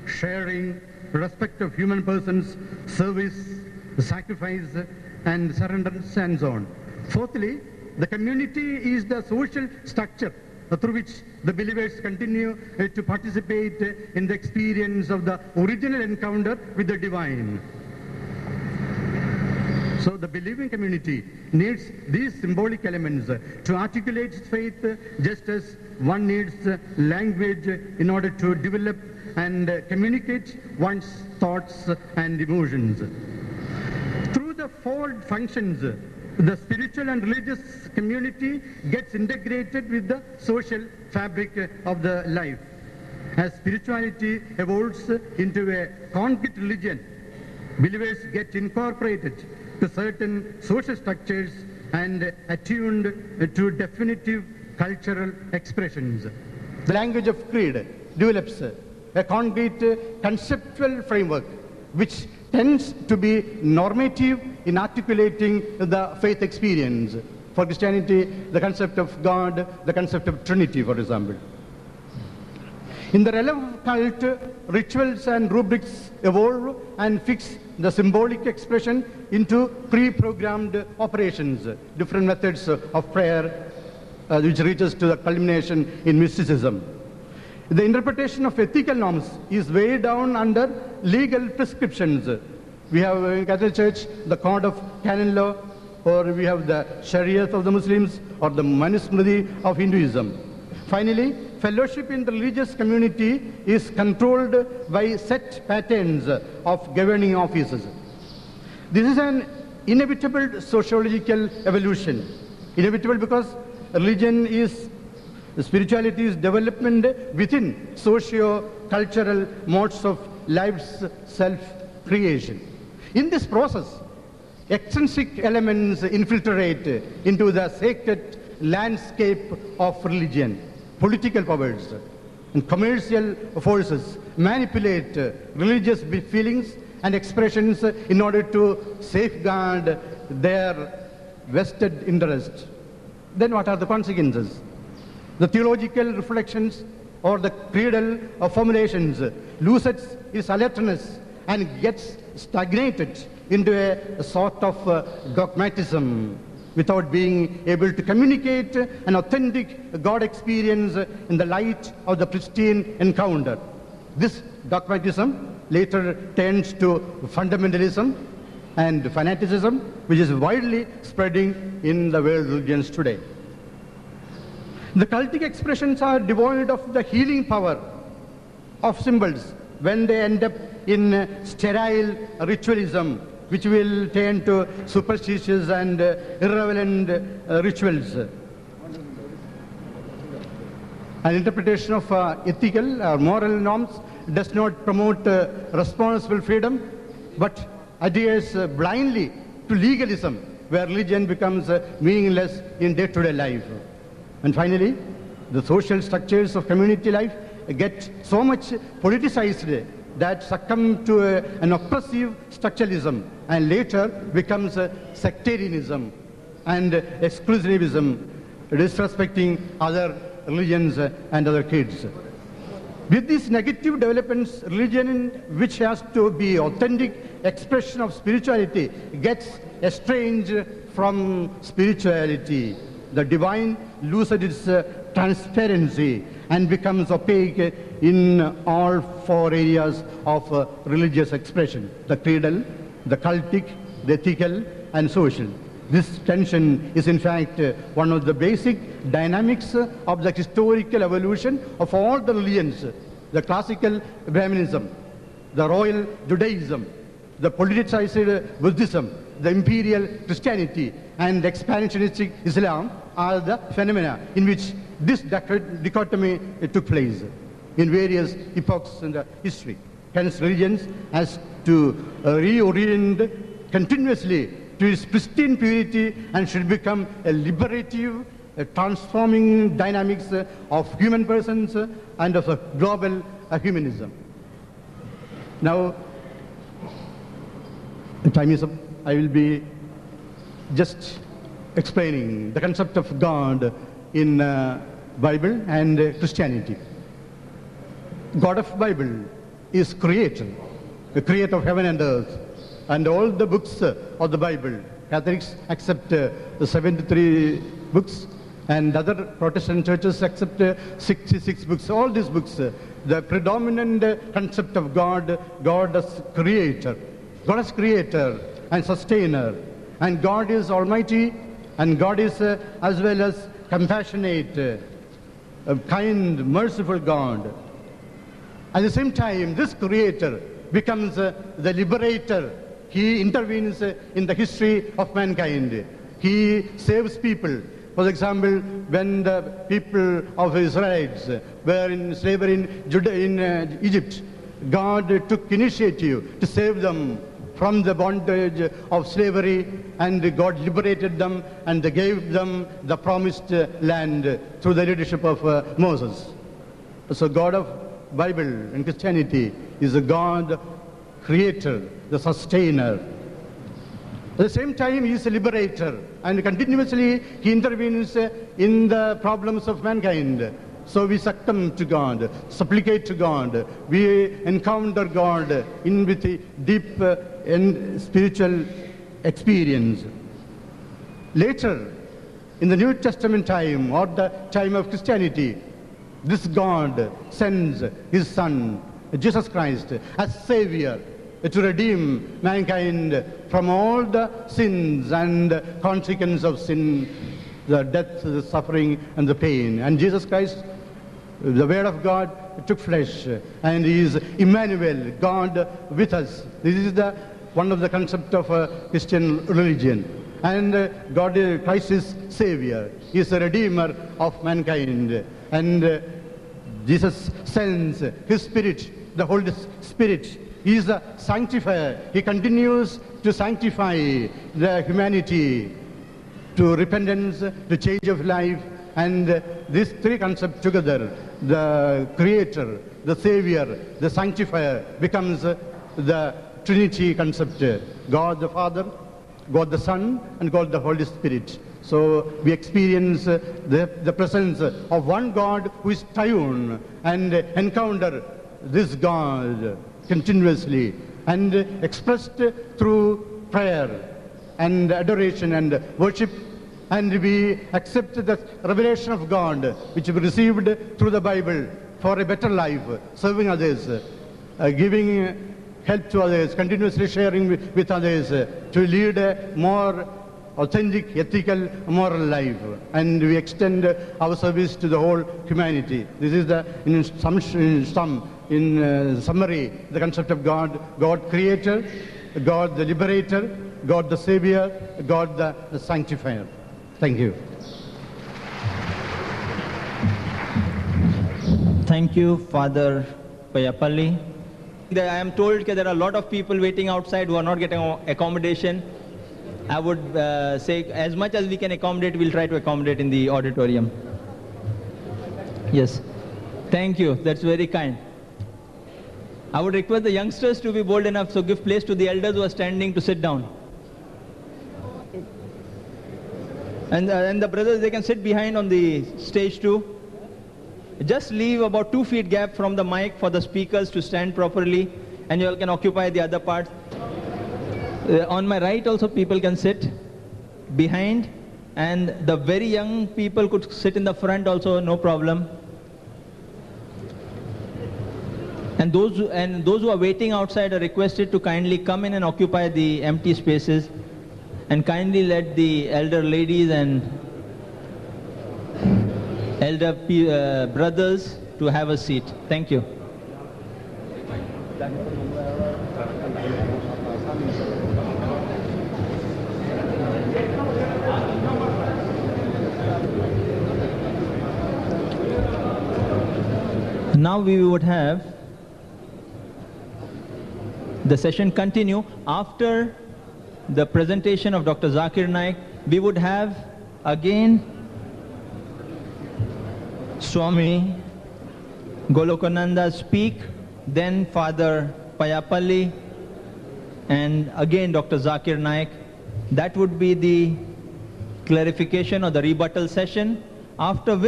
sharing, respect of human persons, service, sacrifice, and surrenders, and so on. Fourthly, the community is the social structure through which the believers continue to participate in the experience of the original encounter with the divine. So the believing community needs these symbolic elements to articulate its faith, just as one needs language in order to develop and communicate one's thoughts and emotions. Through the four functions, the spiritual and religious community gets integrated with the social fabric of the life. As spirituality evolves into a concrete religion, believers get incorporated to certain social structures and attuned to definitive cultural expressions. The language of creed develops a concrete conceptual framework which tends to be normative in articulating the faith experience. For Christianity, the concept of God, the concept of Trinity, for example. In the realm of cult, rituals and rubrics evolve and fix the symbolic expression into pre-programmed operations, different methods of prayer, which reaches to the culmination in mysticism. The interpretation of ethical norms is weighed down under legal prescriptions. We have in Catholic Church the Code of Canon Law, or we have the Sharia of the Muslims, or the Manusmriti of Hinduism. Finally, fellowship in the religious community is controlled by set patterns of governing offices. This is an inevitable sociological evolution. Inevitable because religion is, spirituality is development within socio-cultural modes of life's self-creation. In this process, extrinsic elements infiltrate into the sacred landscape of religion. Political powers and commercial forces manipulate religious feelings and expressions in order to safeguard their vested interest. Then what are the consequences? The theological reflections or the creedal formulations loses its alertness and gets stagnated into a sort of dogmatism without being able to communicate an authentic God experience in the light of the pristine encounter. This dogmatism later turns to fundamentalism and fanaticism, which is widely spreading in the world religions today. The cultic expressions are devoid of the healing power of symbols when they end up in sterile ritualism, which will turn to superstitious and irrelevant rituals. An interpretation of ethical or moral norms does not promote responsible freedom, but adheres blindly to legalism, where religion becomes meaningless in day-to-day life. And finally, the social structures of community life get so much politicized that succumb to an oppressive structuralism and later becomes sectarianism and exclusivism, disrespecting other religions and other creeds. With these negative developments, religion, which has to be authentic expression of spirituality, gets estranged from spirituality. The divine loses its transparency and becomes opaque in all four areas of religious expression: the creedal, the cultic, the ethical, and social. This tension is in fact one of the basic dynamics of the historical evolution of all the religions: the classical Brahmanism, the royal Judaism, the politicized Buddhism, the imperial Christianity, and expansionistic Islam are the phenomena in which this dichotomy took place in various epochs in the history. Hence, religions has to reorient continuously to its pristine purity and should become a liberative, transforming dynamics of human persons and of a global humanism. Now, the time is up. I will be just explaining the concept of God in Bible and Christianity. God of Bible is creator, the creator of heaven and earth, and all the books of the Bible. Catholics accept the 73 books, and other Protestant churches accept 66 books. All these books, the predominant concept of God, God as creator. God as creator and sustainer. And God is almighty, and God is as well as compassionate, kind, merciful God. At the same time, this creator becomes the liberator. He intervenes in the history of mankind. He saves people. For example, when the people of Israelites were in slavery in Egypt, God took initiative to save them from the bondage of slavery, and God liberated them and gave them the promised land through the leadership of Moses. So God of Bible and Christianity is a God creator, the sustainer. At the same time, he is a liberator, and continuously he intervenes in the problems of mankind. So we succumb to God, supplicate to God, we encounter God with deep and spiritual experience. Later, in the New Testament time, or the time of Christianity, this God sends his Son, Jesus Christ, as Savior, to redeem mankind from all the sins and consequences of sin, the death, the suffering, and the pain. And Jesus Christ, the Word of God, took flesh, and he is Emmanuel, God with us. This is one of the concepts of Christian religion. And Christ is Savior. He is the Redeemer of mankind. And Jesus sends his Spirit, the Holy Spirit. He is the sanctifier. He continues to sanctify the humanity to repentance, to change of life, and these three concepts together, the Creator, the Savior, the Sanctifier, becomes the Trinity concept. God the Father, God the Son, and God the Holy Spirit. So we experience the presence of one God who is triune, and encounter this God continuously, and expressed through prayer and adoration and worship, and we accept the revelation of God which we received through the Bible for a better life, serving others, giving help to others, continuously sharing with others, to lead a more authentic, ethical, moral life, and we extend our service to the whole humanity. This is in summary, the concept of God: God Creator, God the Liberator, God the Savior, God the Sanctifier. Thank you. Thank you, Father Payapalli. I am told that there are a lot of people waiting outside who are not getting accommodation. I would say as much as we can accommodate, we'll try to accommodate in the auditorium. Yes. Thank you. That's very kind. I would request the youngsters to be bold enough to give place to the elders who are standing to sit down. And the brothers, they can sit behind on the stage too. Just leave about 2 feet gap from the mic for the speakers to stand properly, and you all can occupy the other part. On my right also people can sit behind, and the very young people could sit in the front also, no problem. And those who are waiting outside are requested to kindly come in and occupy the empty spaces, and kindly let the elder ladies and elder brothers to have a seat. Thank you. Now we would have the session continue. After the presentation of Dr. Zakir Naik, we would have again Swami Golokananda speak, then Father Payapalli, and again Dr. Zakir Naik. That would be the clarification or the rebuttal session, after which